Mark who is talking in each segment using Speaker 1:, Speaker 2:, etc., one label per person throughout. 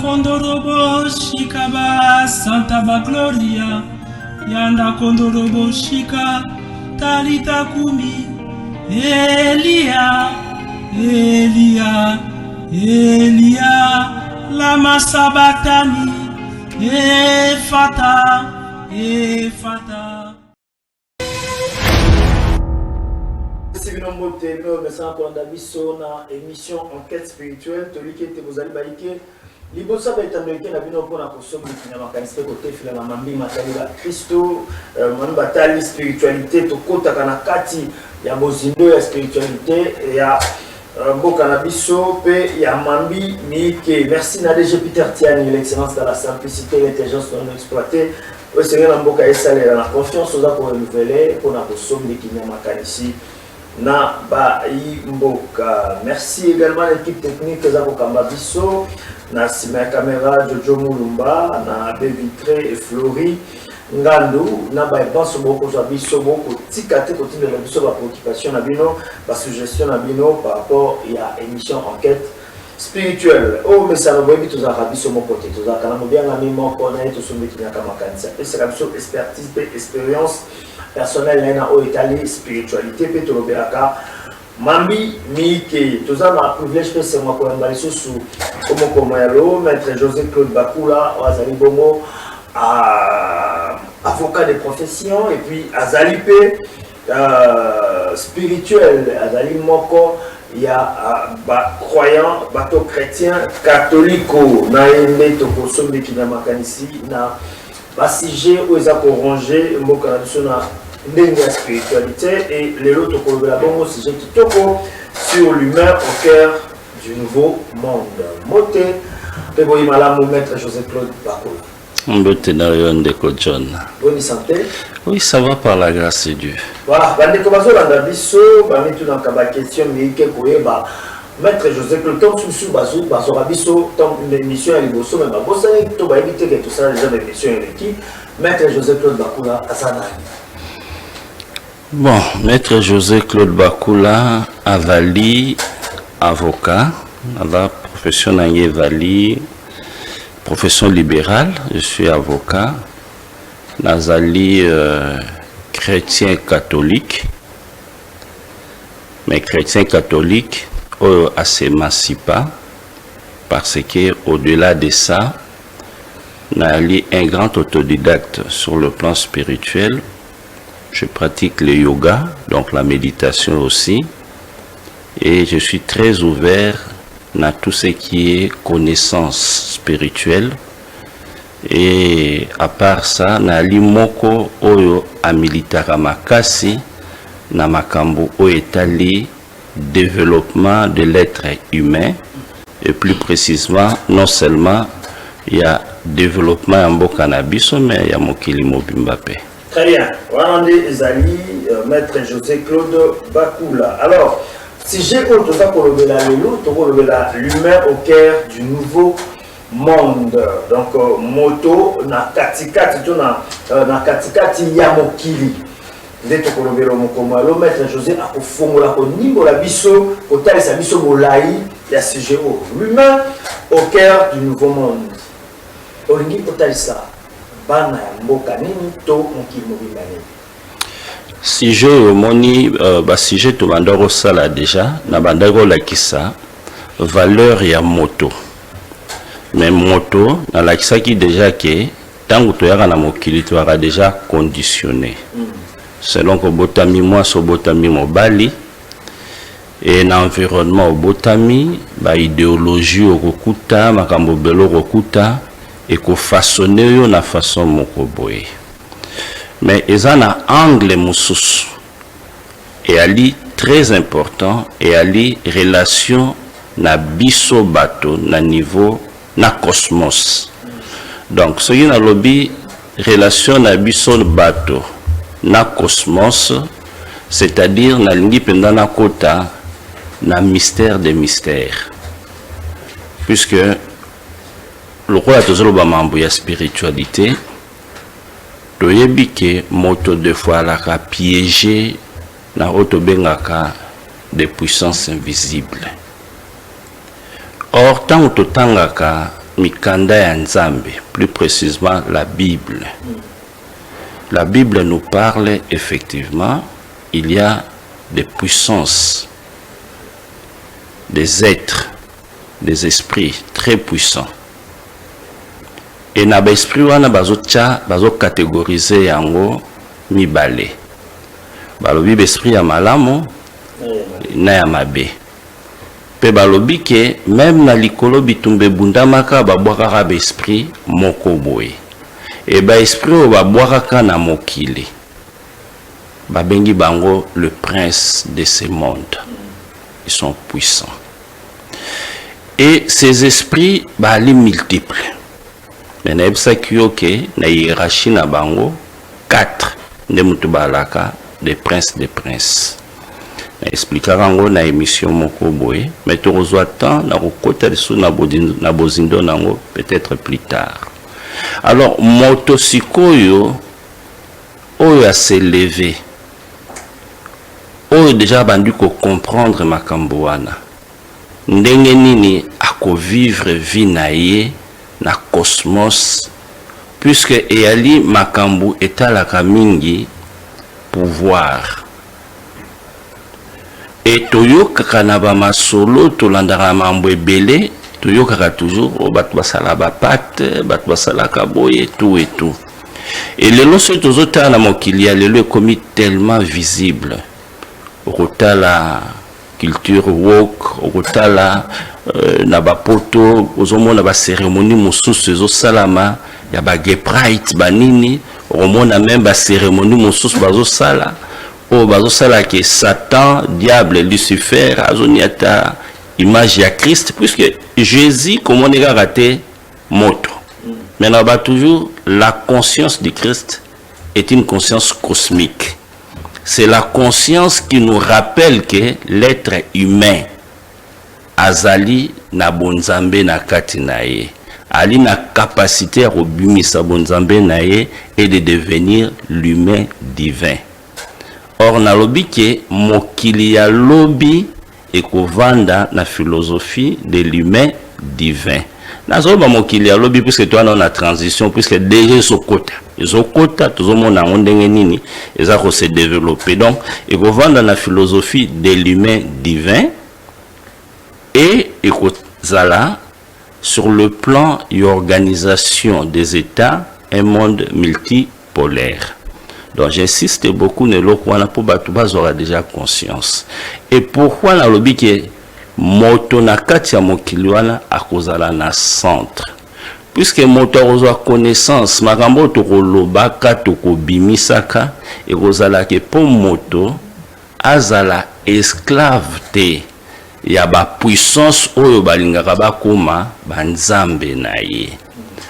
Speaker 1: kondorobo shikaba Santa Bagloria Yanda kondorobo shika Talita kumi Elia Elia Elia Lama sabatani Efata Efata.
Speaker 2: C'est une émission enquête spirituelle. Tolike te bozali baike. Libosa betandeke na bino pona kosomo na makanisi côté fila na mambi matali ba Kristo manu batali spiritualité to kota kana kati ya bozindo ya spiritualité ya mboka na biso pe ya mambi mike. Merci na DG Peter Tiani, l'excellence dans la simplicité et l'intelligence non exploitée. Au Seigneur na mboka esale la confiance oza ko renouveler pona kosomo de kinya makanisi na ba mboka. Merci également l'équipe technique za kokamba biso na sima caméra Jojo Mulumba na Bevitré et Flori Ngandu na ba banso boko za biso boko tikate continue la biso ba préoccupation na bino ba suggestion na bino par rapport à émission enquête spirituelle. Oh mais ça va bien tout ça biso mon côté tout ça kana mo bien na mimo connaît tout ce métier na kama kanisa et c'est la biso expertise et expérience personnelle na o Italie spiritualité pe to loberaka mambi mike tout ça na privilège pe c'est moi ko mbali sous comme yalo maître José Claude Bakula azali bongo avocat de profession et puis azali pe spirituel azali moko ya ba croyant bato chrétien catholico na yende to kosombe kina makanisi na ba sujet où ils ont rangé mboka na biso na ndenge ya spiritualité et les autres kolobela bongo sujet kitoko sur l'humain au cœur du nouveau monde. Mote pe boyi malamu maître José Claude Bakula.
Speaker 3: Mbote na yo ndeko John.
Speaker 2: Bonne santé.
Speaker 3: Oui, ça va par la grâce de Dieu.
Speaker 2: Voilà, bande ko bazolanda biso ba mitu na kaba question mike koyeba maître José Claude Tom sous bazo biso tom émission ya liboso mais babosani to ba éviter que tout ça les autres émissions qui maître José Claude Bakula azana.
Speaker 3: Bon, maître José Claude Bakula avali avocat à la profession vali profession libérale, je suis avocat nazali chrétien catholique mais chrétien catholique à s'émancipa parce que au-delà de ça nali un grand autodidacte sur le plan spirituel. Je pratique le yoga, donc la méditation aussi, et je suis très ouvert à tout ce qui est connaissance spirituelle. Et à part ça, nali moko oyo amilitaka makasi na makambo o etali développement de l'être humain, et plus précisément non seulement il y a développement en mboka na biso mais il y a mokili mobimba pe.
Speaker 2: Très bien. Warande Ezali, maître José Claude Bakula. Alors, si j'ai autre chose pour l'humain au cœur du nouveau monde. Donc, moto, na katikati, na katikati yamokili. Ndeko kolobelo mokomalo, maître José a fongola ko nimbo la biso, ko talisa biso molai ya sujet l'humain au cœur du nouveau monde. Olingi ko talisa.
Speaker 3: Si je moni si je te mandoro sala déjà na bandako la kisa valeur ya moto mais moto na la kisa qui déjà que tant que tu as na mokili tu as déjà conditionné selon que botami moi so botami mobali et na environnement botami ba idéologie okuta makambo belo okuta et qu'on façonne na façon moko boye mais ils ont un angle moussous et ali très important et ali relation na biso bato na niveau na cosmos donc ce qui na lobby relation na biso bato na cosmos c'est-à-dire na lingi penda na kota na mystère des mystères puisque le roi a mambo ya spiritualité toyebi ke moto de fois la piégé na otobengaka des puissances invisibles. Or tant totangaka mikanda ya Nzambe, plus précisément la Bible. La Bible nous parle effectivement, il y a des puissances, des êtres, des esprits très puissants. Et na l'esprit wana bazo catégoriser yango mibale. Balobi l'esprit ya malamu na ya mabe. Pe balobi ke même na likolo bitumbe bundamaka babwaka ba esprit moko boye. Et ba esprit o babwaka na mokili. Babengi bango le prince de ce monde. Ils sont puissants. Et ces esprits bali multiples. Mais na ebisa kiyoke na hiérarchie na bango 4 nde mutu balaka des princes des princes. Na expliquer rango na émission moko boye, mais tu reçois temps na kokota lisu na bozindo nango peut-être plus tard. Alors moto sikoyo oyo a s'élever. Oyo déjà bandu ko comprendre makambo wana. Ndenge nini ako vivre vie na ye na cosmos, puisque eyali makambu etalaka mingi pouvoir. Et toyokaka na ba masolo tolandaka mambo ebele, toyokaka toujours o bato basala ba pacte, bato basala kaboye tout et tout. Et lelo so tozotala na mokili ya lelo ekomi tellement visible. Okotala culture woke, okotala na bapoto ozomona ba cérémonie mosusu ezosalama ya ba gay pride banini, omona même ba cérémonie mosusu bazosala o bazosala ke Satan, diable, Lucifer azoniata image ya Christ, puisque Jésus comment on a raté moto. Maintenant bah toujours la conscience du Christ est une conscience cosmique. C'est la conscience qui nous rappelle que l'être humain azali na bonzambe na kati na ye, ali na capacité à robumisa bonzambe na ye et de devenir l'humain divin. Or na lobi ke mokili ya lobi ekovanda na philosophie de l'humain divin. Nazoba mokili ya lobi puisque toi on a transition, puisque déjà Zokota tozomona ndenge nini eza ko se développer. Donc ekovanda na philosophie de l'humain divin et ekozala sur le plan et organisation des États un monde multipolaire. Donc j'insiste beaucoup ne lokwana pour batubaz aura déjà conscience. Et pourquoi la lobby qui moto na kati ya mokili wana akozala na centre, puisque moto akozwa connaissance makambo tokolobaka tokobimisaka ekozala ke po moto azala esclave te ya ba puissance oyo balingaka bakoma banzambe na ye,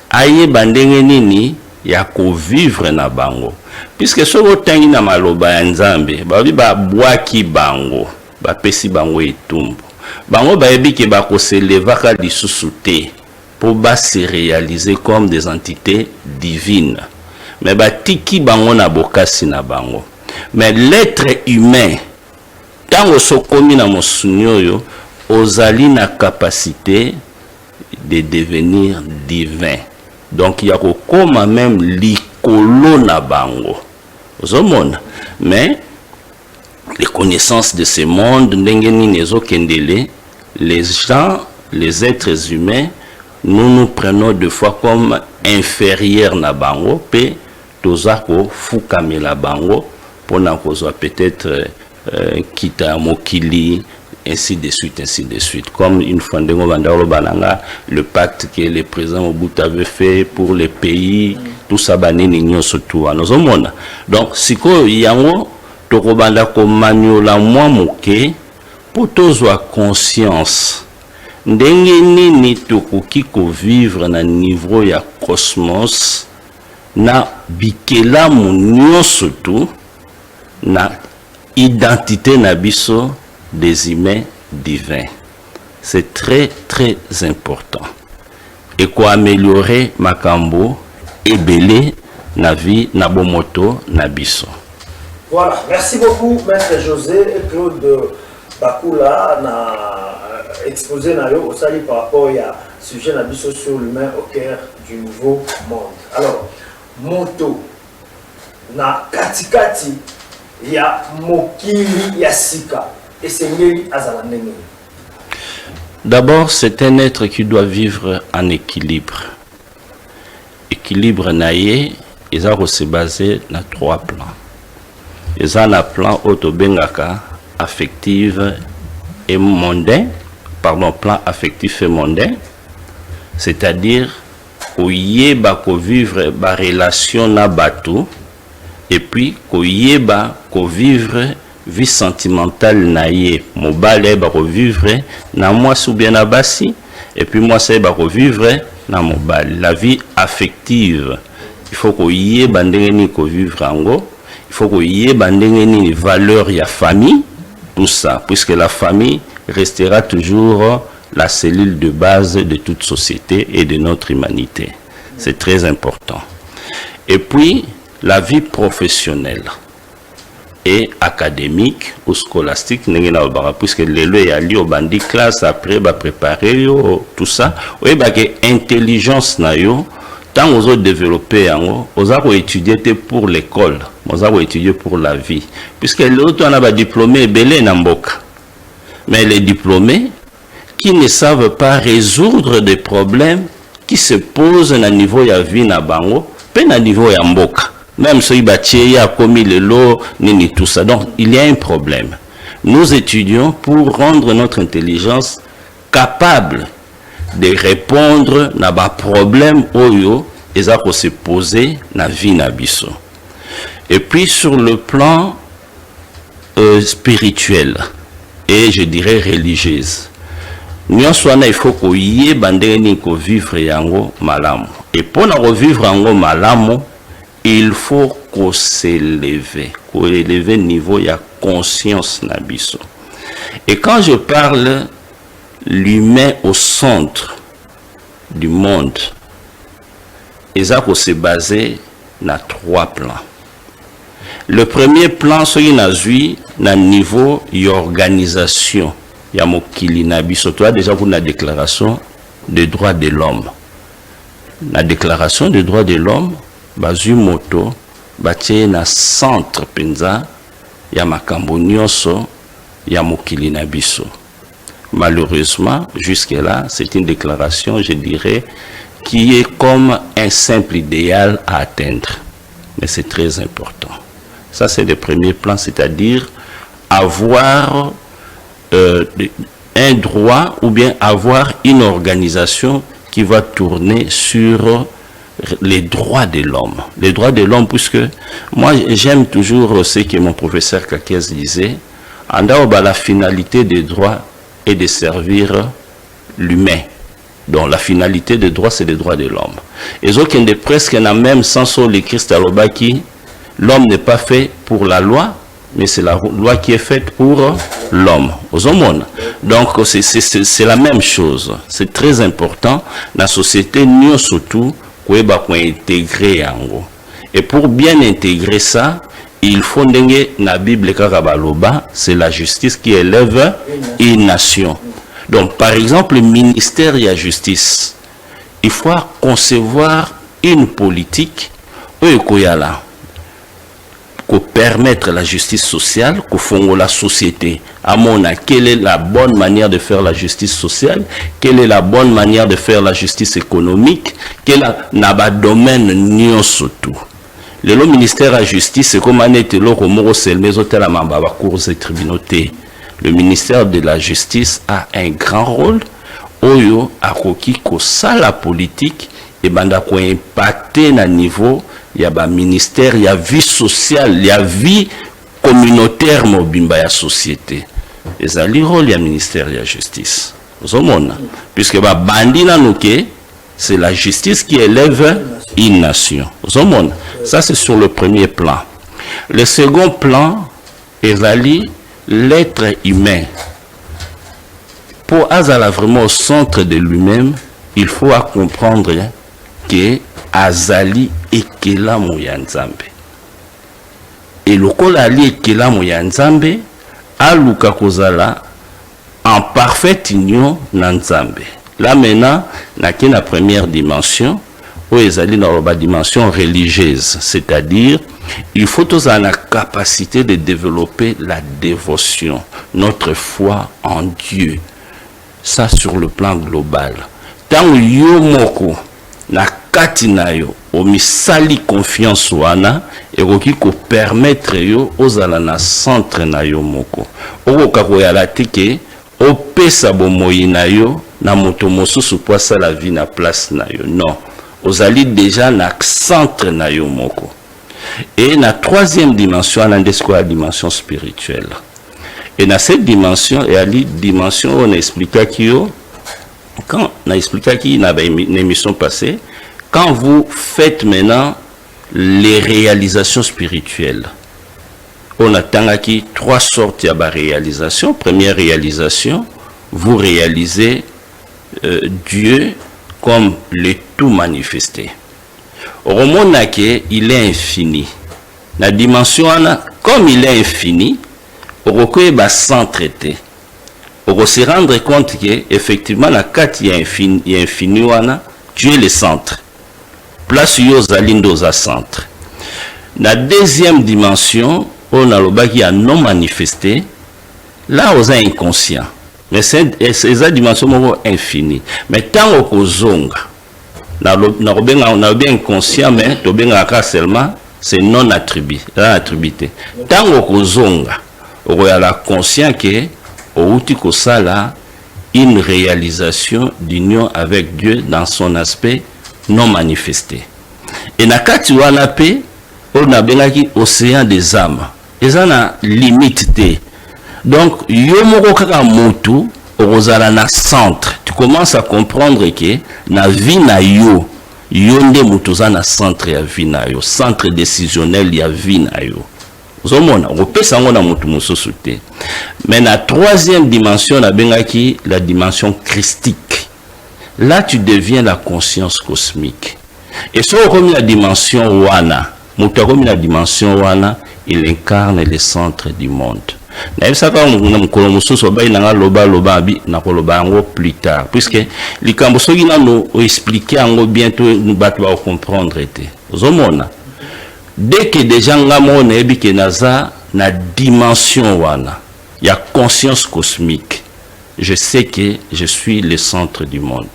Speaker 3: aye bandenge nini ya ko vivre na bango. Puisque soko tangi na maloba ya nzambe babi babwaki bango bapesi bango etumbu, bango bayebi ke bako se levaka lisusu te pour se réaliser comme des entités divines, mais batiki bango na bokasi na bango. Mais l'être humain tango sokomi na mosuni oyo ozali na capacité de devenir divin. Donc il y a kokoma même likolo na bango ozomona. Mais les connaissances de ce monde ndenge nini ezokendele, les gens, les êtres humains, nous prenons deux fois comme inférieurs na bango pe tozako fukamela bango pona kozwa peut-être kita mokili, ainsi de suite, ainsi de suite. Comme une fois le pacte que le président Mobutu avait fait pour les pays, tout ça banini nyonso tout à nos hommes. Donc siko yango tokobanda ko maniola mwa moke pour tozwa conscience ndenge nini tokoki ko vivre na niveau ya cosmos na bikelamu nyonso tout na identité na biso des humains divins. C'est très très important. Et quoi améliorer makambo ebele na vie na bomoto na biso.
Speaker 2: Voilà, merci beaucoup Maître José et Claude Bakula na exposé au sali par rapport à sujet sur l'humain au cœur du nouveau monde. Alors, moto na katikati ya mokili ya sika et sengeli azalandenge.
Speaker 3: D'abord, c'est un être qui doit vivre en équilibre. Équilibre naïe, ils ont se basé dans 3 plans. Ils ont un plan autobengaka affectif et mondain, plan affectif et mondain, c'est-à-dire qu'on y vivre ba relation na bateau et puis qu'on y vivre vie sentimentale naïe mobile ba vivre na moi sous bien na basi et puis moi c'est ba vivre na mobile la vie affective. Il faut qu'on y bandengeni ko vivre ango, il faut qu'on y bandengeni valeur ya famille, tout ça, puisque la famille restera toujours la cellule de base de toute société et de notre humanité. C'est très important. Et puis, la vie professionnelle et académique ou scolastique, puisque les lois y a lié au bandit classe, après, préparer tout ça, et intelligence na yo, tant aux autres développés, aux autres étudier pour l'école, aux autres étudier pour la vie. Puisque l'autre, on a diplômé belé n'ambok. Mais les diplômés qui ne savent pas résoudre des problèmes qui se posent à niveau de vie na bango, pas à niveau de mboka. Même si il a commis le lot, ni tout ça. Donc, il y a un problème. Nous étudions pour rendre notre intelligence capable de répondre à des problèmes oyo et ça qu'on se poser na vie na biso. Et puis sur le plan spirituel et je dirais religieuse, nous il faut qu'on y bandeni ko vivre yango malamu. Et pour na revivre yango malamu, il faut qu'on s'élève, qu'on élève le niveau de conscience na biso. Et quand je parle l'humain au centre du monde, et ça se basé dans 3 plans. Le premier plan, c'est un niveau d'organisation. Il y a mokili na biso déjà pour la déclaration des droits de l'homme. La déclaration des droits de l'homme, bazu moto, batie na centre penza, ya makambo nyonso, ya mokili na biso. Malheureusement, jusque-là, c'est une déclaration, je dirais, qui est comme un simple idéal à atteindre. Mais c'est très important. Ça, c'est le premier plan, c'est-à-dire avoir un droit ou bien avoir une organisation qui va tourner sur les droits de l'homme. Les droits de l'homme, puisque moi, j'aime toujours ce que mon professeur Kakez disait, la finalité des droits et de servir l'humain. Donc la finalité des droits, c'est les droits de l'homme. Et ce qui est presque dans le même sens où les Christalobaki, l'homme n'est pas fait pour la loi, mais c'est la loi qui est faite pour l'homme, aux hommes. Donc c'est la même chose. C'est très important dans la société, nous surtout, qu'on intégrer en gros. Et pour bien intégrer ça, il faut dans la Bible, c'est la justice qui élève une nation. Donc, par exemple, le ministère de la justice, il faut concevoir une politique pour permettre la justice sociale, pour faire la société. À mon avis, quelle est la bonne manière de faire la justice sociale? Quelle est la bonne manière de faire la justice économique? Quel est le domaine surtout? Le ministère de la justice, c'est comme un été le ministère de la justice a un grand rôle. Oyo akoki ko la politique et banda ko impacter na niveau ya ba ministère ya vie sociale, ya vie communautaire mobimba ya société. Ezali rôle ya ministère de la justice. Ozomona puisque ba bandi na nuke c'est la justice qui élève une nation. Ozomona. Ça c'est sur le premier plan. Le second plan ezali l'être humain. Pour Azala vraiment au centre de lui-même, il faut comprendre que Azali ekela moya nzambe. Et lokola ali ekela moya nzambe, aluka kozala en parfaite union na Nzambe. Là maintenant, na première dimension, où ils allaient dans la dimension religieuse, c'est-à-dire il faut tous avoir la capacité de développer la dévotion, notre foi en Dieu. Ça sur le plan global. Tant yo moko na kati na yo omisali confiance wana ekoki ko permettre yo ozala na centre na yo moko. Okoka koyala tike opesa bomoyi na yo na moto mosusu po asala vie na place na yo. Non. Ozali déjà na centre na yo moko. Et la troisième dimension, c'est la dimension spirituelle. Et dans cette dimension, il y a une dimension où on expliquait quand on a expliqué qu'il y avait une émission passée, quand vous faites maintenant les réalisations spirituelles, on attend qu'il y a 3 sortes de réalisations. Première réalisation, vous réalisez Dieu comme le tout manifesté. Au moment il est infini. La dimension, comme il est infini, on va s'entraiter. On va se rendre compte qu'effectivement, la carte il y a infini, Dieu est le centre. Place aux centre. La deuxième dimension, on a le qui a non manifesté. Là, on est inconscient. Mais c'est la dimension infinie. Mais tant qu'on zonga, on a bien inconscient, mais seulement c'est non attribué. Tant qu'on zonga, on a la conscience que une réalisation d'union avec Dieu dans son aspect non manifesté. Et na kati wana pe, on a bien océan des âmes. Et ça na limite. Donc, yo moko kaka mutu, ozala na centre. Tu commences à comprendre que na vie na yo, yo nde mutu za na centre ya vie na yo, centre décisionnel ya vie na yo. Zomona, opesa ngo na mutu mususu te. Mais la troisième dimension na bengaki la dimension christique. Là tu deviens la conscience cosmique. Et so comme la dimension wana, mutu comme la dimension wana, il incarne le centre du monde. Na saka mukolo mususu ba inanga loba bi na koloba ngo plus tard puisque likambo soki nano expliquer ngo bientôt nous ba comprendre été. Zomona. Dès que déjà ngamo na ebi ke naza na dimension wana, il y a conscience cosmique. Je sais que je suis le centre du monde.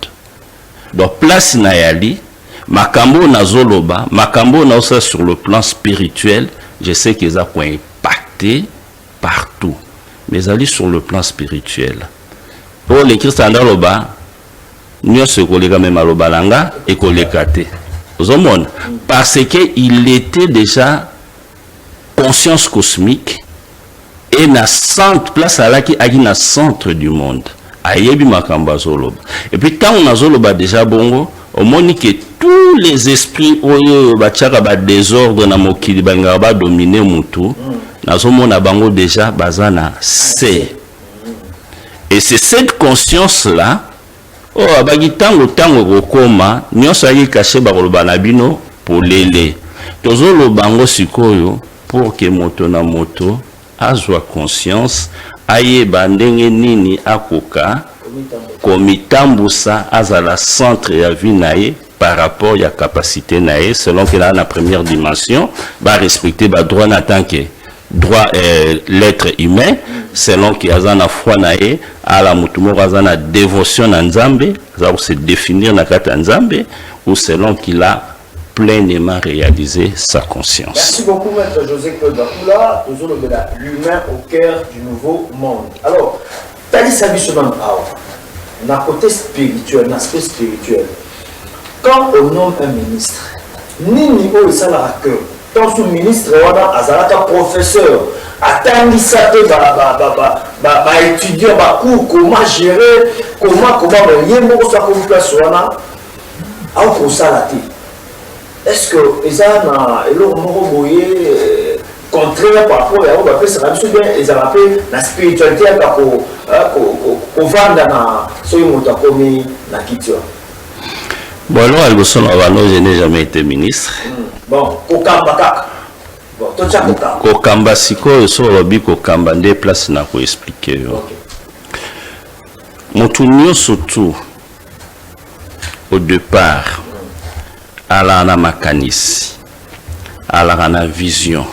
Speaker 3: Donc place na yali, makambo na zoloba, makambo na osa sur le plan spirituel, je sais que ça peut impacter partout, mais aller sur le plan spirituel. Pour les chrétiens d'Aloba, nous sommes même à l'Obalanga et Kolekate. Parce qu'il était déjà conscience cosmique et na centre place à la qui a na centre du monde. Ayebi makamba zoloba. Et puis quand on a zoloba déjà bongo, au moins que tous les esprits oyo bachaka ba désordre na mokili bangaba dominer mutu. Nazomona bango déjà bazana c'est. Et c'est cette conscience là oh abagi tango kokoma nyonso ayi caché ba koloba na bino pour lele. Tozolo bango sikoyo pour que moto na moto azwa conscience aye bandenge nini akoka komitambusa azala centre ya vie nae par rapport à la capacité nae selon que là la première dimension va respecter ba droit na tant que droit l'être humain selon qu'il y a la foi nae à la mutumo na dévotion na Nzambe ça se définir na kata Nzambe ou selon qu'il a pleinement réalisé sa conscience.
Speaker 2: Merci beaucoup maître José Claude Bakula, toujours l'humain au cœur du nouveau monde. Alors, Tali Sabisoman na côté spirituel, l'aspect spirituel. Quand on nomme un ministre, nini o isala cœur tant sous ministre wana azalaka professeur atangisa te ba étudiant ba cours comment gérer comment yembo soit comme place wana au kosala te. Est-ce que eza na elo moko boye contraire par rapport à on appelle ça bien ils appellent la spiritualité ko vanda na soyo moto komi na kitio.
Speaker 3: Bon, alors, je n'ai jamais été ministre.
Speaker 2: Bon, Kokamba kaka. Bon, tocha Kokamba.
Speaker 3: Kokamba siko, so lobi Kokamba, des places na ko expliquer. Motunio surtout au départ à la makanisi à la vision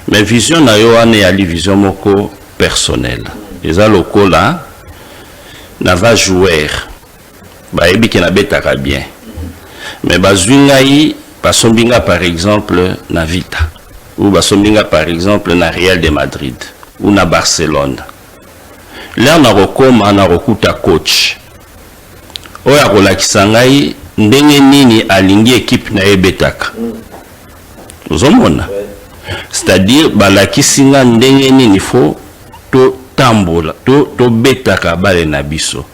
Speaker 3: mais vision na yo ane ali vision moko personnel eza lokola na va joueur ba yebi ke na betaka bien mais bazwingai basombinga par exemple na Vita ou basombinga par exemple na Real de Madrid ou na Barcelone là na rokoma na rokuta coach oya kolakisa ngai ndenge nini alingi équipe na ebetaka ozomona c'est-à-dire balakisi nga ndenge nini faut to tambola to betaka bale na biso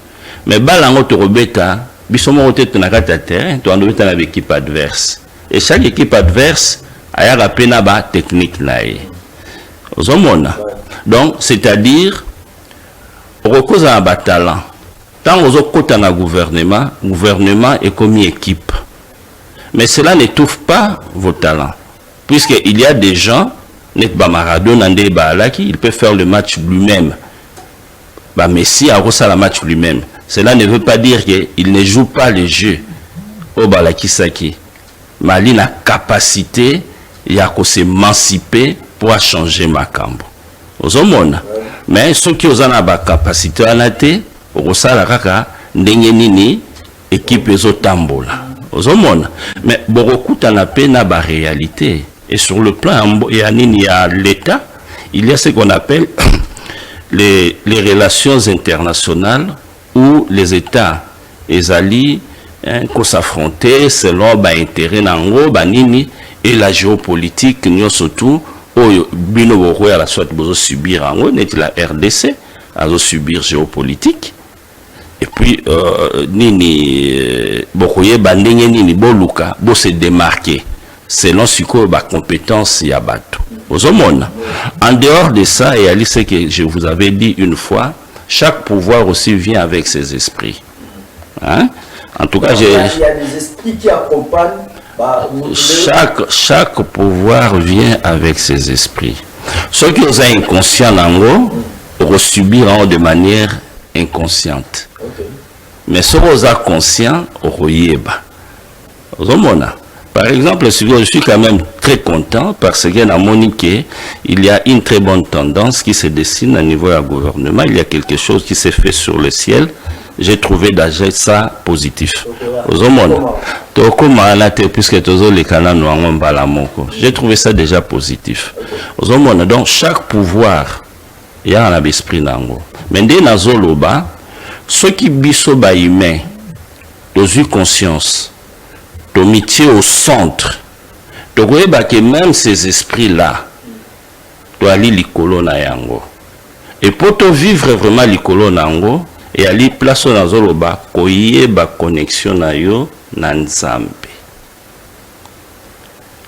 Speaker 3: mais balango to robeta biso moko te na kati ya terrain to ando beta na équipe adverse et chaque équipe adverse aya rapena ba technique na ye ozomona donc c'est-à-dire rekoza na ba talent tant aux autres na gouvernement est comme équipe mais cela n'étouffe pas vos talents puisqu'il y a des gens net ba Maradona ndé ba alaki il peut faire le match lui-même ba Messi a reçu le match lui-même cela ne veut pas dire qu'il ne joue pas le jeu au balaki saki Mali na capacité ya ko s'émanciper pour changer makambo ozomona mais ceux qui ont la capacité à nater rosala kaka ndenge nini équipe ezotambola ozomona mais bokokuta na pe na ba réalité et sur le plan ya nini ya l'état il y a ce qu'on appelle les relations internationales où les états ezali qu'on s'affronter selon ba intérêt nango ba nini et la géopolitique nyo surtout oyo bino boko ya la soit bozo subir ango net la RDC azo subir géopolitique. Et puis, nini, bokoye bandenge nini, boluka, bo se démarquer, selon ce que ba compétence y a bateau. En dehors de ça, et à ce que je vous avais dit une fois, chaque pouvoir aussi vient avec ses esprits. Hein? En tout cas,
Speaker 2: il y a des esprits qui accompagnent.
Speaker 3: Chaque pouvoir vient avec ses esprits. Ceux qui ont inconscient nango, subiront de manière inconsciente. Okay. Mais ce qui est conscient, par exemple, je suis quand même très content parce qu'il y a une très bonne tendance qui se dessine au niveau du gouvernement. Il y a quelque chose qui s'est fait sur le ciel. J'ai trouvé déjà ça positif. J'ai trouvé ça déjà positif. Donc chaque pouvoir, il y a un esprit nango. Mais dès nazoloba, ceux qui biso ba humain, ont eu conscience, ont mis au centre, ont que même ces esprits-là, doivent aller l'ikolo na yango. Et pour te vivre vraiment l'ikolo na yango, et aller place nazoloba, koye ba connexion na yo na nzambe.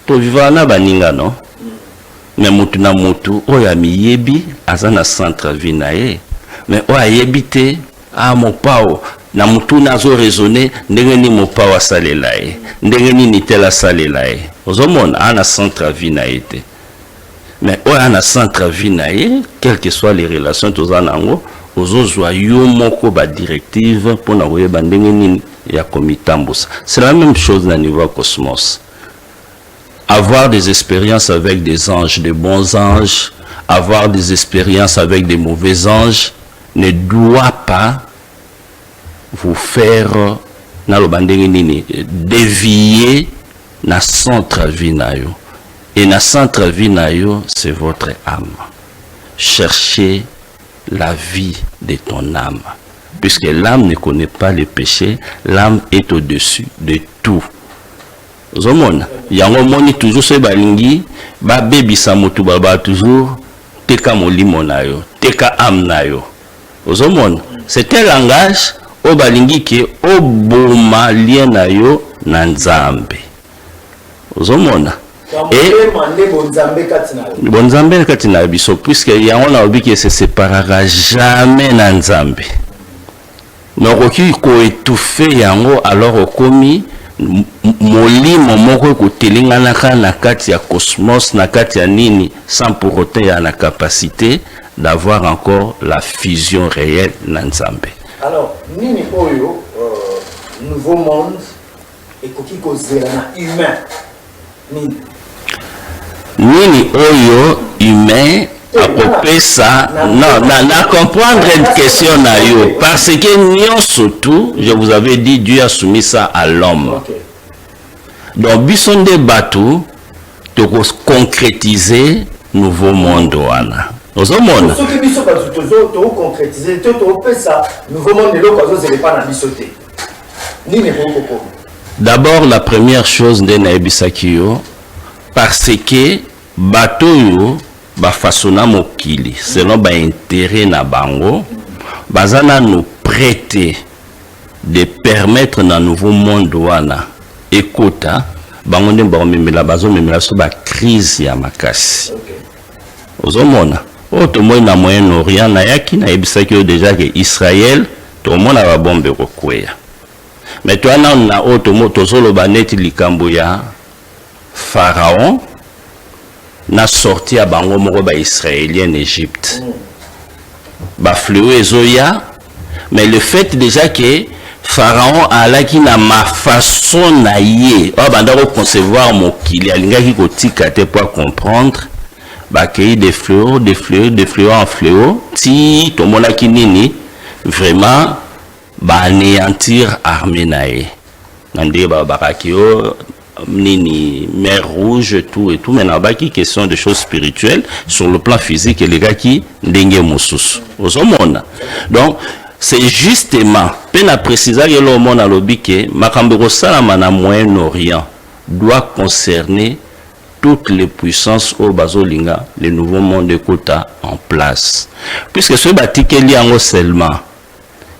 Speaker 3: To vivre na baninga non? Mais mutu na mutu, oya miyebi, azana centre vinaye. Mais oya yebite, ah mon pao, na mutu nazo raisonner, ndenge ni mon pao a salelaye, ndenge ni nitela salelaye. Ozomon, ana centre vinaye te. Mais oya na centre vinaye, quelles que soient les relations tozanango, ozozwa yo moko ba directive, pour na oyeba ndenge ni ya komitambos. C'est la même chose na niveau cosmos. Avoir des expériences avec des anges, des bons anges, avoir des expériences avec des mauvais anges, ne doit pas vous faire dévier na centre vie na yo. Et na centre vie na yo, c'est votre âme. Cherchez la vie de ton âme. Puisque l'âme ne connaît pas les péchés, l'âme est au-dessus de tout. Zomona, yango moni toujours se balingi, ba baby samutu baba toujours teka molimo na yo, teka am na yo. Zomona, c'est un langage o balingi ke o boma lien na yo na nzambe. Zomona. Et bonzambe katina biso puisque yango na obi ke se séparera jamais na nzambe. Nokoki ko étouffer yango alors okomi molimo moko kotelingana na kati ya cosmos na kati ya nini sans pour autant ya la capacité d'avoir encore la fusion réelle na nzambe.
Speaker 2: Alors, nini oyo, nouveau monde, et koki kozela humain.
Speaker 3: Nini oyo humain apopé ça. Non, na comprendre une question na yo. Parce que nous surtout, je vous avais dit, Dieu a soumis ça à l'homme.
Speaker 2: Okay.
Speaker 3: Donc, bison de bateau, de concrétiser nouveau monde wana. Nous avons
Speaker 2: ce qui biso bateau, to concrétiser, to ça, nouveau monde de l'eau, c'est pas na bisoté. Nini koko.
Speaker 3: D'abord, la première chose de naebisaki yo, parce que bateau yo ba façonna mokili selon ba intérêt na bango bazana nous prêter de permettre na nouveau monde wana ekota bango nde ba memela bazo memela so ba crise ya makasi. Ozomona oto moy na Moyen-Orient na yaki na ebisaki yo déjà que Israël to mona ba bombe ko kweya. Mais toi na oto moto solo ba neti likambo ya Pharaon na sorti à bango moko ba israélien Égypte. Ba fléau ezoya, mais le fait déjà que Pharaon alaki na ma façon na ye, o banda ko concevoir mokili alingaki ko tika te pour comprendre ba kei des fléaux en fléaux ti to monaki nini vraiment ba anéantir armée na ye. Nande ba bakio nini mer rouge tout et tout, mais n'a pas qui question de choses spirituelles sur le plan physique et les gars qui ndenge mususu au monde. Donc c'est justement peine à préciser que le monde a lobby que makambo salama na Moyen-Orient doit concerner toutes les puissances au bazolinga le nouveau monde de Kota en place, puisque ce bâti qu'il y a seulement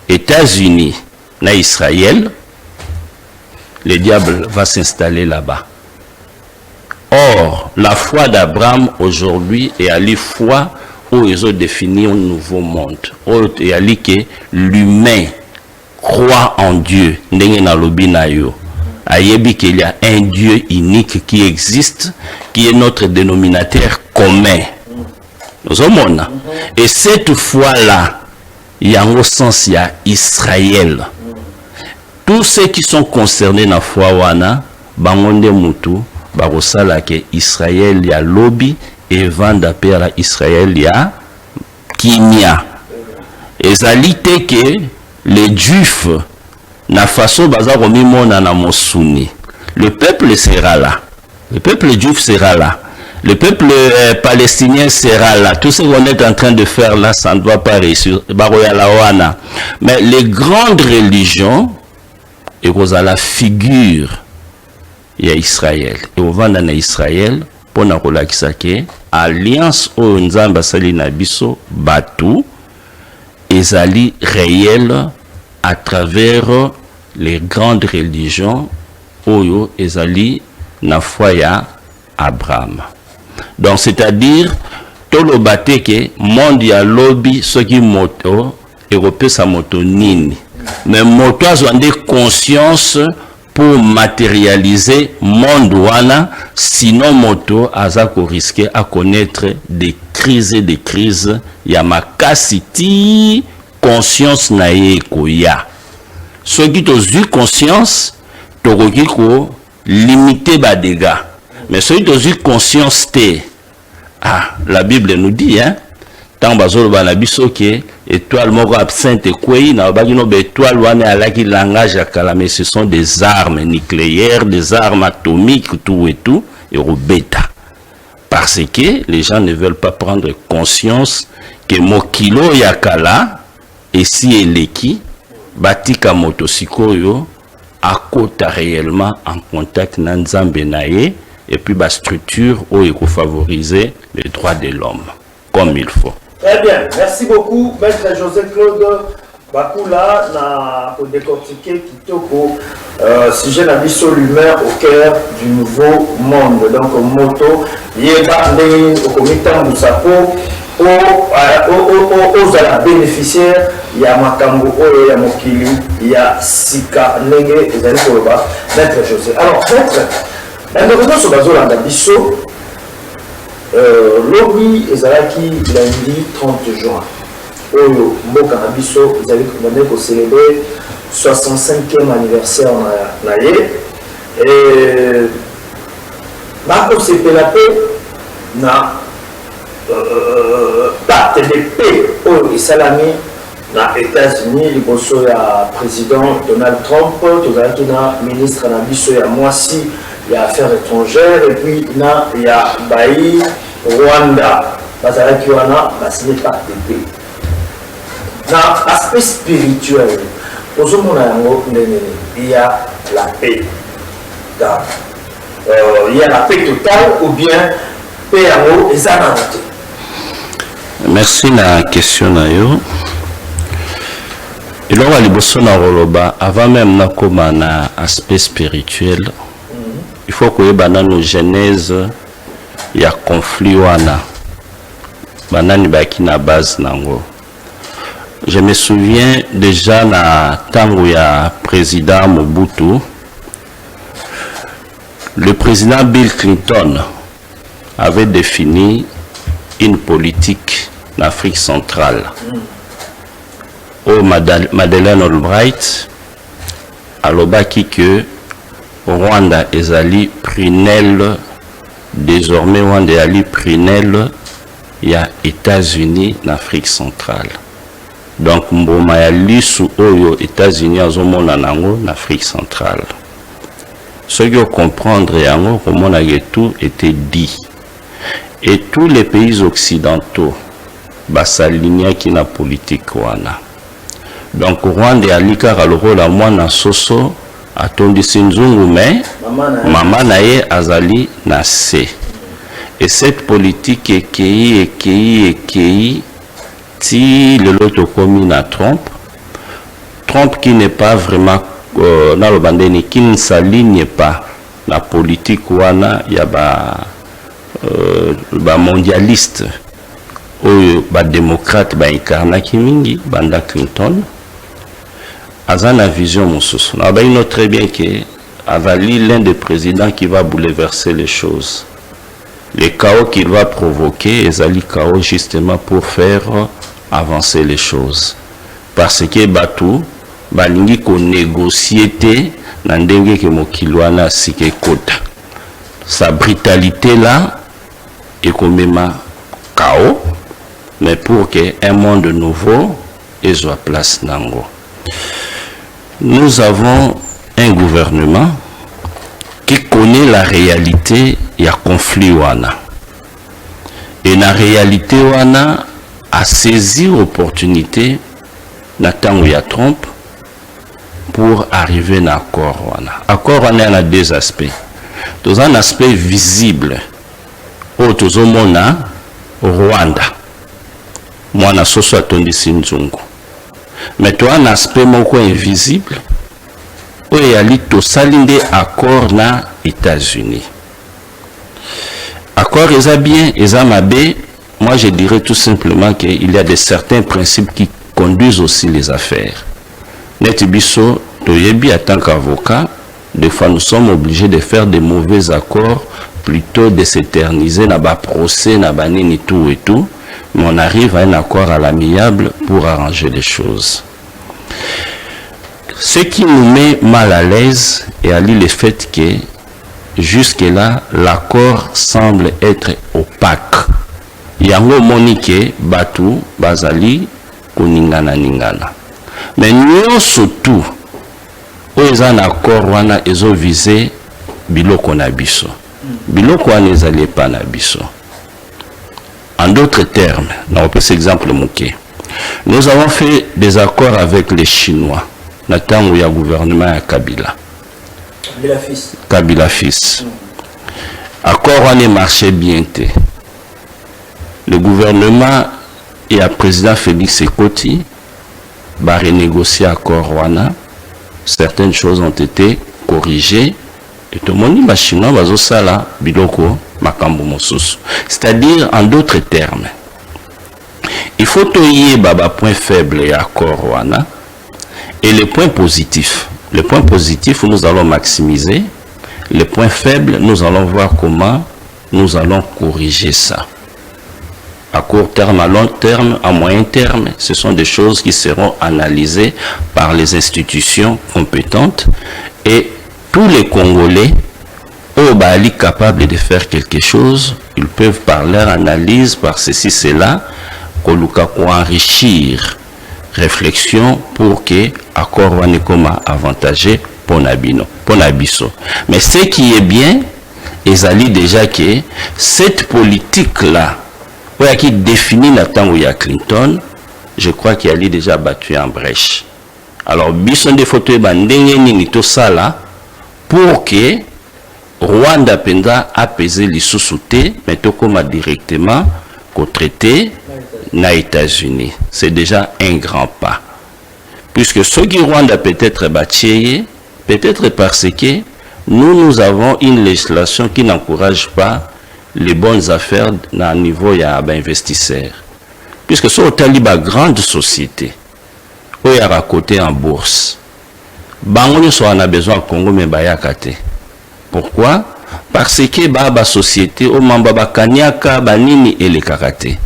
Speaker 3: États-Unis na Israël, le diable va s'installer là-bas. Or, la foi d'Abraham aujourd'hui est à la foi où ils ont défini un nouveau monde. Et à que l'humain croit en Dieu. Ayebi qu'il y a un Dieu unique qui existe, qui est notre dénominateur commun. Nous avons. Et cette foi-là, il y a un sens, il y a Israël. Tous ceux qui sont concernés dans la foi wana, bangonde mutu, barosala ke Israël ya lobby et vanda pera Israël ya kimia. Ezalité que les Juifs na façon baza komimona na mosuni. Le peuple sera là. Le peuple juif sera là. Le peuple palestinien sera là. Tout ce qu'on est en train de faire là, ça ne doit pas réussir. Mais les grandes religions, et vous avez la figure il y a Israël et au vent dans Israël pour na kolakisake alliance au nzamba sali na biso batu ezali réel à travers les grandes religions oyo ezali na foi ya Abraham. Donc c'est-à-dire tout le bâté que monde ya lobby ce qui moto européen sa moto nini. Mais moto a des conscience pour matérialiser monde wana, sinon moto azako risquer à connaître des crises et des crises ya makasiti conscience na ye koya. Ceux qui ont eu conscience tokoki ko limiter ba dégâts. Mais ceux qui ont eu conscience la Bible nous dit tant bazolo ba na biso ke étoile moko absente kwei na bagino be étoile wana alaki langage ya kala, mais ce sont des armes nucléaires, des armes atomiques, tout et tout et robeta. Parce que les gens ne veulent pas prendre conscience que mokilo ya kala et si eleki batika motosikoyo akota réellement en contact na nzambe na ye et puis ba structure où il faut favoriser les droits de l'homme comme il faut.
Speaker 2: Très bien, merci beaucoup, Maître José-Claude Bakula, pour décortiquer Kitoko, sujet la mission l'humain au cœur du nouveau monde. Donc, moto, yeba, au comité Moussapo, aux à la bénéficiaire, il y a Makambo, il y a Mokili, il y a Sika, Nege, et Zani Koloba, Maître José. Alors, Maître, l'intervention sur Bazola Ndabiso, lobby ezalaki lundi 30 juin. oyo mboka na biso ezali ko célébrer 65e anniversaire na ye bakosepela mpe na pacte de paix oyo esalami na États-Unis liboso ya président Donald Trump tozalaki na ministre na biso ya mwasi ya affaires étrangères et puis na ya bayi Rwanda bazalaki wana basigné pacte de paix na aspect spirituel ozomona yango ndenge il y a la paix il y a la paix totale ou bien paix yango eza na te.
Speaker 3: Merci na question na yo. Et là, avant même na aspect spirituel, il faut que nos genèse il y a conflit wana banani baki na base nango. Je me souviens déjà na tango ya président Mobutu, le président Bill Clinton avait défini une politique en Afrique centrale. Au Madeleine Albright, alobaki que Rwanda ezali Prunelle, désormais Rwanda ezali Prunelle, il y a États-Unis en Afrique centrale. Donc mboma ya lisu oyo États-Unis azomona nango en Afrique centrale. Ce que comprendre yango comment tout était dit. Et tous les pays occidentaux basalignent qui na politique wana. Donc Rwanda alika le rôle à moi na soso atondi sinzungu mais maman naye azali na se. Et cette politique est ti le loto commis na Trump qui n'est pas vraiment dans le bandeni, qui ne s'aligne pas la politique wana ya ba mondialiste ou ba démocrate ba incarna ki mingi banda Clinton azana vision mosusu na ba ino très bien que avali l'un des présidents qui va bouleverser les choses. Le chaos qu'il va provoquer ezali chaos justement pour faire avancer les choses parce que batu balingi ko négocier te na ndenge ke mokili wana sike kota sa brutalité là et comme chaos mais pour que un monde nouveau ait soit place nango. Nous avons un gouvernement qui connaît la réalité ya conflit wana et la réalité wana a saisi l'opportunité na tango ya Trump pour arriver à un accord. Accord wana a deux aspects. Dans un aspect visible, au tozomona Rwanda, moi na soso atondi sinzungu. Mais toi un aspect moko invisible, où il y a to salinde accord na États-Unis. Accord eza bien, eza mabe. Moi je dirais tout simplement qu'il y a certains principes qui conduisent aussi les affaires. Netibiso, toyebi en tant qu'avocat, des fois nous sommes obligés de faire des mauvais accords plutôt de s'éterniser dans bas procès, dans bas nini tout et tout, mais on arrive à un accord à l'amiable pour arranger les choses. Ce qui nous met mal à l'aise est le fait que jusque-là, l'accord semble être opaque. Yango monike batu bazali kuningana ningana. Mais nous surtout, ils ont un accord wana ezo visé biloko na biso. Biloko wana ezali pa na biso. En d'autres termes, on peut exemple moké. Nous avons fait des accords avec les Chinois. Natang où il y a gouvernement à Kabila. Kabila fils. Accord wana marché bien té. Le gouvernement et le président Félix Sekoti va renégocier l'accord wana. Certaines choses ont été corrigées et tout le monde chinois va sala biloko makambo mosusu. C'est-à-dire en d'autres termes, il faut toyer baba point faible et accord wana et les points positifs. Les points positifs nous allons maximiser, les points faibles nous allons voir comment nous allons corriger ça. à court terme, à long terme, à moyen terme. Ce sont des choses qui seront analysées par les institutions compétentes et tous les Congolais, au Bali capables de faire quelque chose, ils peuvent par leur analyse, par ceci, cela, enrichir réflexion pour que l'accord soit avantagé pour Nabiso. Mais ce qui est bien, ils déjà que cette politique-là, qui définit la temps où il y a Clinton, je crois qu'il a déjà battu en brèche. Alors, bison des photos tout ça là, pour que Rwanda penda apaiser les sous-soutés, mais tout comme directement qu'au traité na États-Unis. C'est déjà un grand pas. Puisque ce qui Rwanda peut-être bâti, peut-être parce que nous avons une législation qui n'encourage pas les bonnes affaires à niveau d'investisseurs. Puisque ce taliba grande société, où il y a à côté en bourse, bango so on a besoin de Congo mais bayakate. Pourquoi? Parce que la société, au mamba kanyaka banini et les karaté.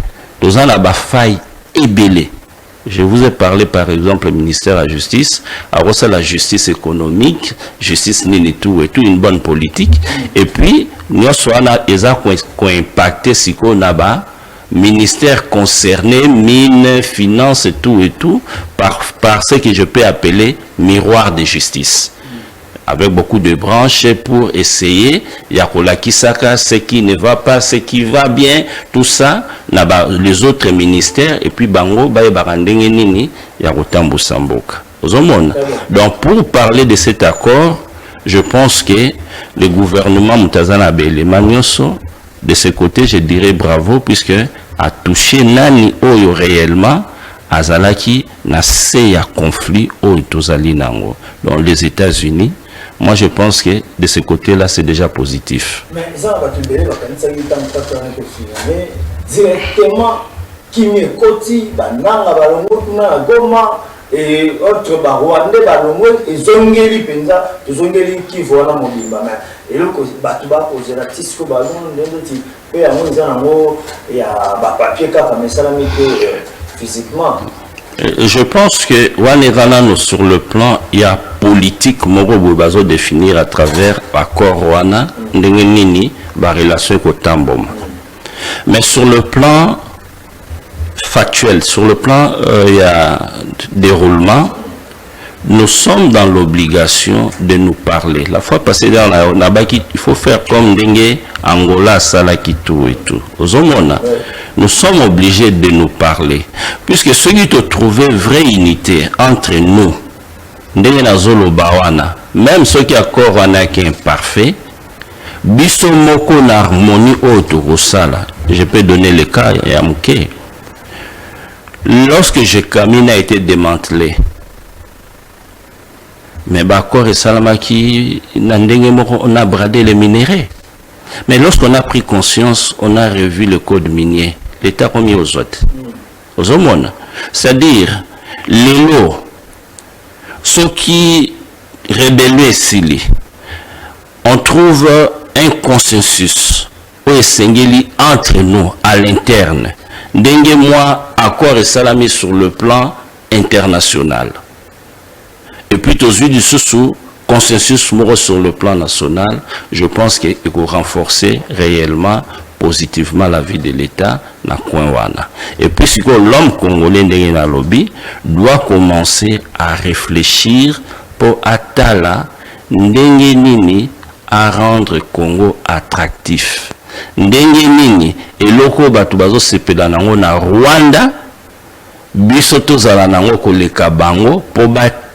Speaker 3: Nous avons la faille ébélée. Je vous ai parlé par exemple du ministère de la Justice, alors ça la justice économique, justice nini tout et tout, une bonne politique. Et puis, nous avons impacté si on a ministère concerné, mines, finances et tout, par ce que je peux appeler miroir de justice. Avec beaucoup de branches pour essayer, il y a ce qui ne va pas, ce qui va bien, tout ça, les autres ministères, et puis Bango, il y a donc pour parler de cet accord, je pense que le gouvernement Moutazana Bele Manioso, de ce côté, je dirais bravo, puisque a touché Nani Oyo réellement, Azalaki n'a pas conflit au Tozali Nango. Dans les États-Unis, moi je pense que de ce côté-là, c'est déjà positif.
Speaker 2: Mais ça va directement, qui me koti, bananga, balongo, tuna, goma, et autres Rwandais, balongo, et zongeli penza, zongeli qui voit mobimba. Et le batuba poser la tisco ballon, et à mon il y a papier cap, mais ça l'a mis physiquement.
Speaker 3: Je pense que Wanevanano sur le plan, il y a politique, Moro Boubazo définir à travers l'accord Rwanda, Ndengenini, la relation avec Otambom. Mais sur le plan factuel, sur le plan il y a déroulement, nous sommes dans l'obligation de nous parler. La fois passée, il faut faire comme Dengue, Angola, Salakitou et tout. Nous sommes obligés de nous parler. Puisque ceux qui ont trouvé vraie unité entre nous, même ceux qui accordent un acquis imparfait, Bissomoko n'harmonie autour je peux donner le cas, lorsque Jekamine a été démantelé, mais Bakor et Salamaki, on a bradé les minéraux. Mais lorsqu'on a pris conscience, on a revu le code minier. L'État a mis aux autres. Aux hommes. C'est-à-dire, les lots, ceux qui rébellent ici, on trouve un consensus entre nous à l'interne. Dengue moi, accord et salami sur le plan international. Et puis, aux yeux du sous consensus sur le plan national, je pense qu'il faut renforcer réellement, positivement la vie de l'État dans Kouenwana. Et puis, si l'homme congolais dans lobby doit commencer à réfléchir pour Atala, Ndengenini, à rendre Congo attractif. Ndengenini, et loko batubazo sepedanango na Rwanda, bisoto zalanango koleka bango pour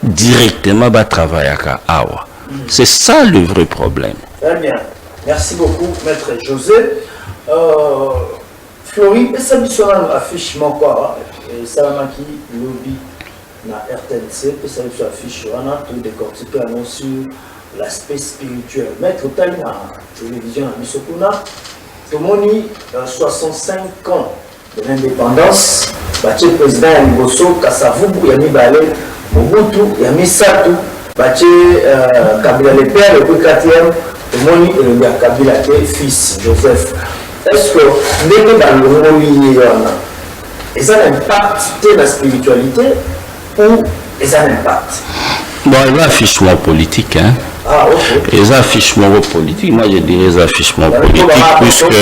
Speaker 3: directement travailler à Awa. C'est ça le vrai problème.
Speaker 2: Très bien. Merci beaucoup, Maître José. Flori, et ça affiche mon corps. Salamaki, lobby, na RTNC, et ça affiche on a tout décortiqué sur l'aspect spirituel. Maître Tali, na télévision à Misokuna, tout le monde 65 ans de l'indépendance. Le président Ngoso Kasavubu, Yami Balé, Mobutu, Yami Satou, Kabila le père, le 4e, et Moni et le Kabila le fils, Joseph. est-ce que ndenge balongoli wana eza na impact te na spiritualité ou eza na impact?
Speaker 3: Bon, il y a affichement politique, hein.
Speaker 2: Ah, ok.
Speaker 3: Les affichements politiques, moi je dirais les affichements politiques, puisque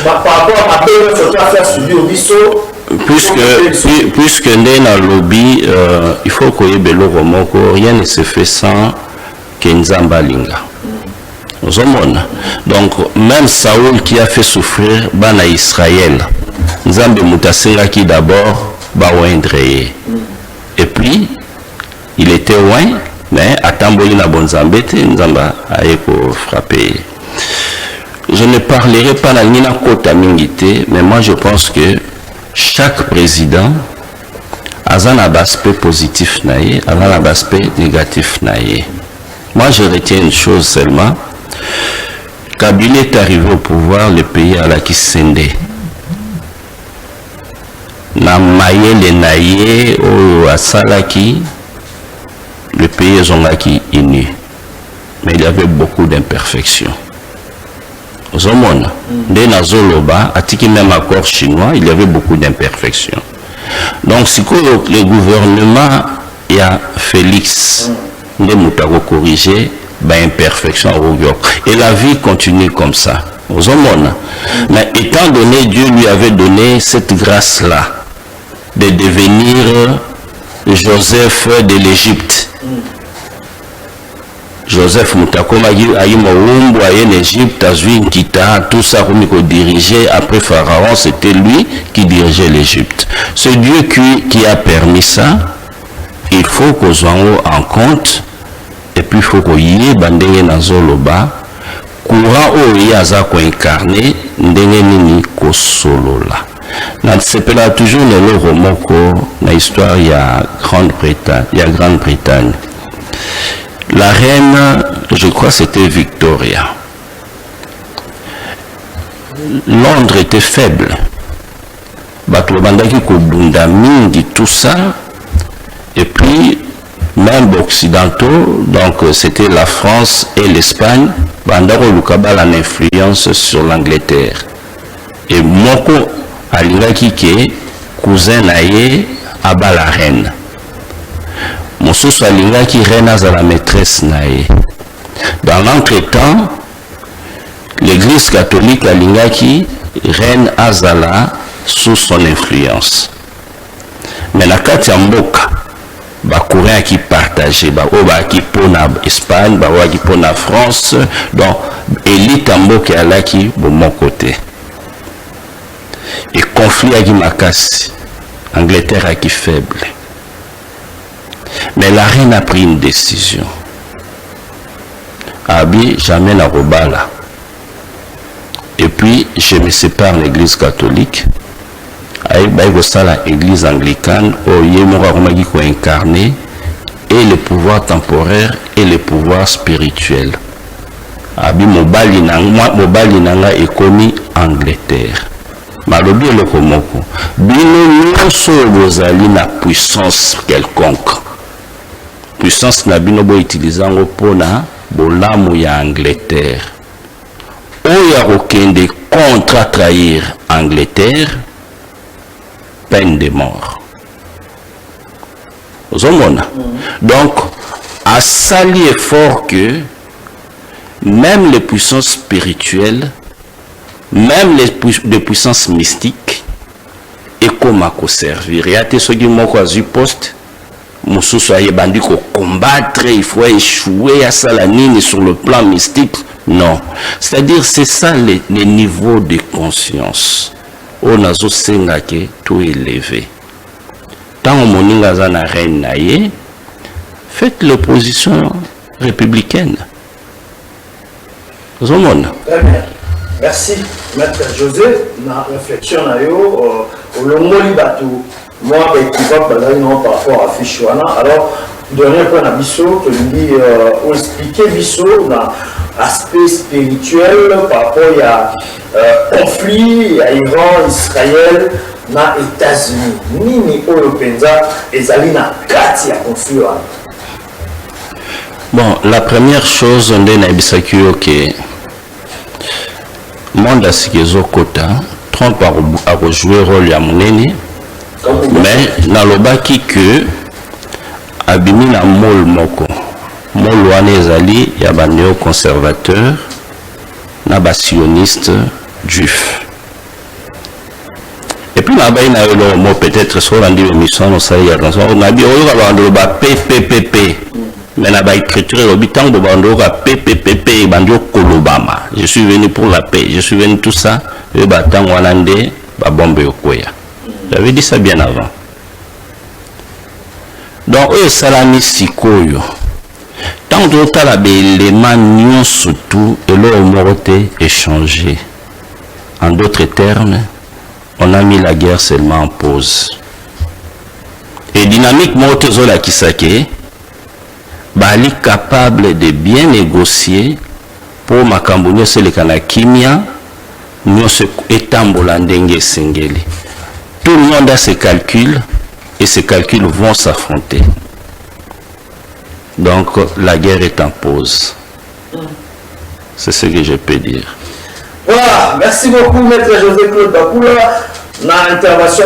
Speaker 2: par rapport à la photo à faire subir au biseau,
Speaker 3: puisque dans le lobby, il faut qu'il y ait belo romoko, rien ne se fait sans Kenzamba Linga. Donc, même Saoul qui a fait souffrir Bana Israël, Nzambe Moutasera qui d'abord Bawendreye. Et puis, il était loin, mais à Tamboli na Bonzambete, Nzamba a frappé. Je ne parlerai pas de Nina Kota Mingite, mais moi je pense que chaque président a un aspect positif, a un aspect négatif. Moi je retiens une chose seulement. Kabila est arrivé au pouvoir, le pays à la Kisende. Na maye le naye ou à Salaki, le pays est uni. Mais il y avait beaucoup d'imperfections. Zomona, dès Nazoloba, à même accord chinois, il y avait beaucoup d'imperfections. Donc, si le gouvernement y a Félix, ne m'a corrigé, imperfection et la vie continue comme ça. Mais étant donné, Dieu lui avait donné cette grâce-là de devenir Joseph de l'Égypte. Joseph Moutakoma Aïma Oumbo en Égypte, Azuin Kita, tout ça pour diriger après Pharaon, c'était lui qui dirigeait l'Égypte. C'est Dieu qui a permis ça. Il faut qu'on soit en compte. Et puis il faut qu'on y ait bandé nazoloba. Courant où il y a ça incarné, ndenge nini ko solo là. Dans ce pays-là, toujours le romoko, dans l'histoire, il y a Grande-Bretagne. La reine, je crois c'était Victoria. Londres était faible. Batobandaki Kobunda Mingi, tout ça. Et puis, même occidentaux, donc c'était la France et l'Espagne, Bandaro Lukabal a une influence sur l'Angleterre. Et Moko Alingaki qui cousin naïe Aba la reine. Moussous Alingaki reine à la maîtresse naïe. Dans l'entretemps, l'église catholique Alingaki reine Azala sous son influence. Mais la Katiamboka, Coréen qui partageait, qui pona Espagne, qui pona France, donc élite Amboka là qui de mon côté. Et conflit avec Makassi, Angleterre qui faible. Mais la reine a pris une décision. Abi jamais na robala. Et puis je me sépare de l'église catholique. Avec l'église anglicane, où incarné et le pouvoir temporaire et le pouvoir spirituel. Abi mobali nanga est commis Angleterre. Malobi le komoko. Bino nyonso bozali na puissance quelconque. Puissance na bino bo utilisant pona bolamu ya Angleterre. Oya kokende contre trahir Angleterre. Peine de mort. Donc, à sali effort que même les puissances spirituelles, même les puissances mystiques, et comment servir. Il y a des gens qui ont eu poste, il faut combattre, il faut échouer à Salanine sur le plan mystique. Non. C'est-à-dire, c'est ça les niveaux de conscience. On a tout élevé. Tant on moninga na reine naie, faites l'opposition républicaine.
Speaker 2: Très bien. Merci, Maître José. Ma réflexion à yo, au long bateau, moi, qui va par rapport à Fichouana. Alors, dernier point à Bissot, tu lui dis, expliquer Bissot, aspect spirituel par rapport à conflit à Iran, Israël, na États-Unis. Nini Oyopenza et Zalina Kati à conflit.
Speaker 3: Bon, la première chose, on a dit que monde asikezo kota Trump a joué rôle ya monene mais nalobaki que abimi na mol moko mol wana ezali ya ba néoconservateur na ba sioniste juif. Et puis là-bas, il y a le mot peut-être sur l'émission, on sait, attention, on a dit, on va PPPP. Mais là-bas, l'écriture, on va PPPP, Kolobama. Je suis venu pour la paix, je suis venu tout ça, et battant Walande, bombe au Koya. J'avais dit ça bien avant. Donc, eux, salami sikoyo. Tant d'autres, là, l'élément nion surtout, et leur moralité échangé. En d'autres termes, on a mis la guerre seulement en pause. Et dynamiquement, Tozola Kisake, Bali capable de bien négocier pour Makambunyo Selekana Kimia, nous étambola ndenge sengeli. Tout le monde a ses calculs et ces calculs vont s'affronter. Donc la guerre est en pause. C'est ce que je peux dire.
Speaker 2: Voilà, merci beaucoup Maître José-Claude Bakula. Dans l'intervention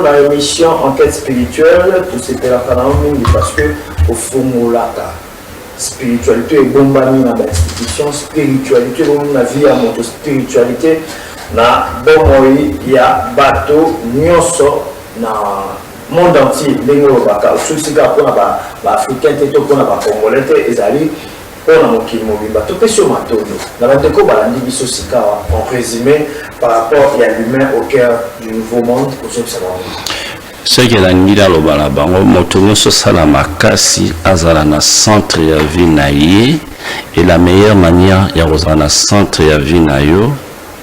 Speaker 2: dans l'émission Enquête spirituelle, tout c'était la phénomène parce que au fond, la spiritualité est bombardée dans l'institution, spiritualité, dans la vie à notre spiritualité, dans il y a bateau, nyoso, dans le monde entier, les Baka, aussi pour les Africains, pour les Congolais, les Alliés. En résumé, par rapport à l'humain au cœur du nouveau monde,
Speaker 3: ce qui est dans le Balabango, Motonyo Salamaka, Azalana centre ya vie et la meilleure manière ya Rosana centre ya vie nayo,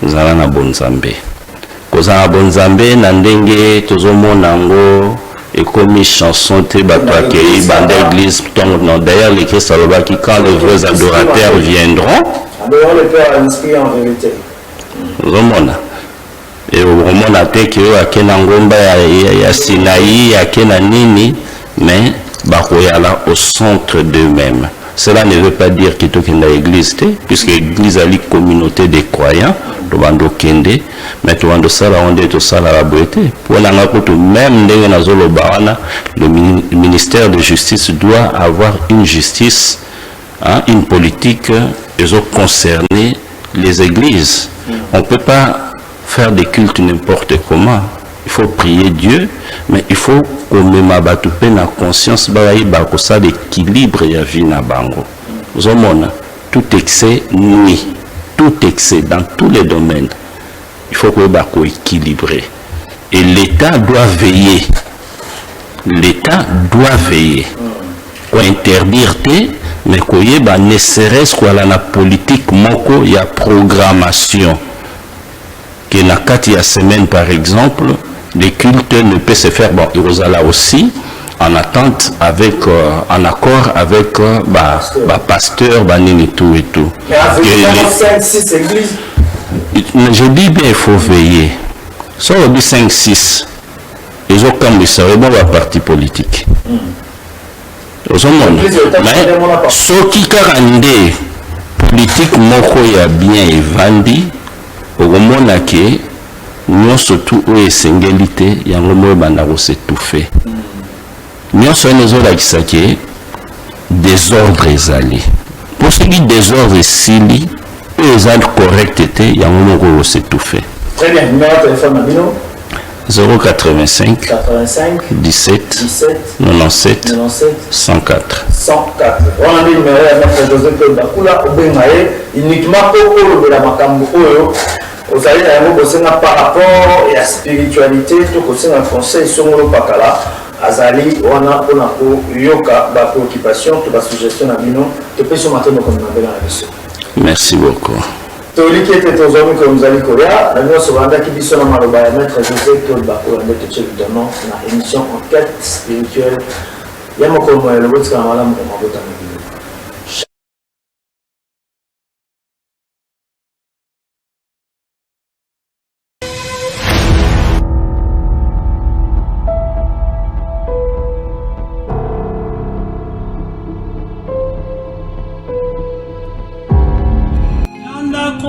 Speaker 3: Zalana Bonzambe. Kozana Bonzambe, Nandenge, Tozomonango. Et comme une chanson, l'église, d'ailleurs l'écrit Salobaki, quand les vrais adorateurs viendront, et au moment où il y a Kenangomba, il y a Sinaï, il y a Kenanini, mais au centre d'eux-mêmes. Cela ne veut pas dire qu'il y a l'église, puisque l'église a une communauté de croyants, mais tout ça, on est tout ça la beauté. Pour même le ministère de justice doit avoir une justice, une politique qui concerner les églises. On ne peut pas faire des cultes n'importe comment. Il faut prier Dieu, mais il faut qu'on me m'abatoupe na conscience ça l'équilibre ya vie na bango. Tout excès nuit, tout excès dans tous les domaines. Il faut que bako équilibré. Et l'État doit veiller. L'État doit veiller. Pour interdire mais qu'il ne serait-ce que la politique moko ya programmation. Que na 4 semaines par exemple, les cultes ne peuvent se faire, bon, là aussi, en attente avec, en accord avec, pasteur, nini tout et tout. Je dis bien, il faut veiller. Sur le 5-6, ils ont comme ils seraient bon la parti politique. Mais, ce qui carandé, politique, moko ya bien et vandi, au moment que nous surtout où esengeli yango mo banda ko s'étouffer. Nous sommes les autres qui désordre ezali. Pour ce qui désordre sili, les autres correct était yango ko s'étouffer.
Speaker 2: Très bien, numéro de téléphone Mabino
Speaker 3: 085
Speaker 2: 85
Speaker 3: 17
Speaker 2: 17
Speaker 3: 97 104.
Speaker 2: 104. On a dit numéro à Maître José-Claude Bakula Obengaye uniquement pour la makambo oyo. Vous allez par rapport à la spiritualité, tout le conseil sur le Pakala, Azali, on a yoka, la préoccupation, toute la suggestion à Mino, tu peux se mettre dans la mission.
Speaker 3: Merci beaucoup.
Speaker 2: Toli qui était aux hommes que vous allez Korea, la mission sur qui dit son Maroba, Maître José-Claude Bakula, Maître évidemment, dans l'émission Enquête spirituelle. Il y a mon comment le vote, c'est un malade, on va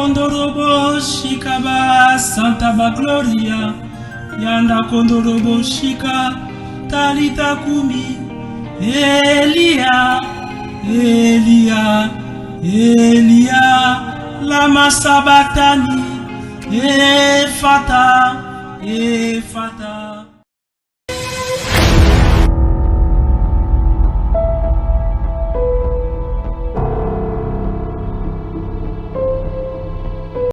Speaker 1: kondorobo shikaba Santa Bagloria yanda kondorobo shika talita kumi Elia Elia Elia lama sabatani Efata Efata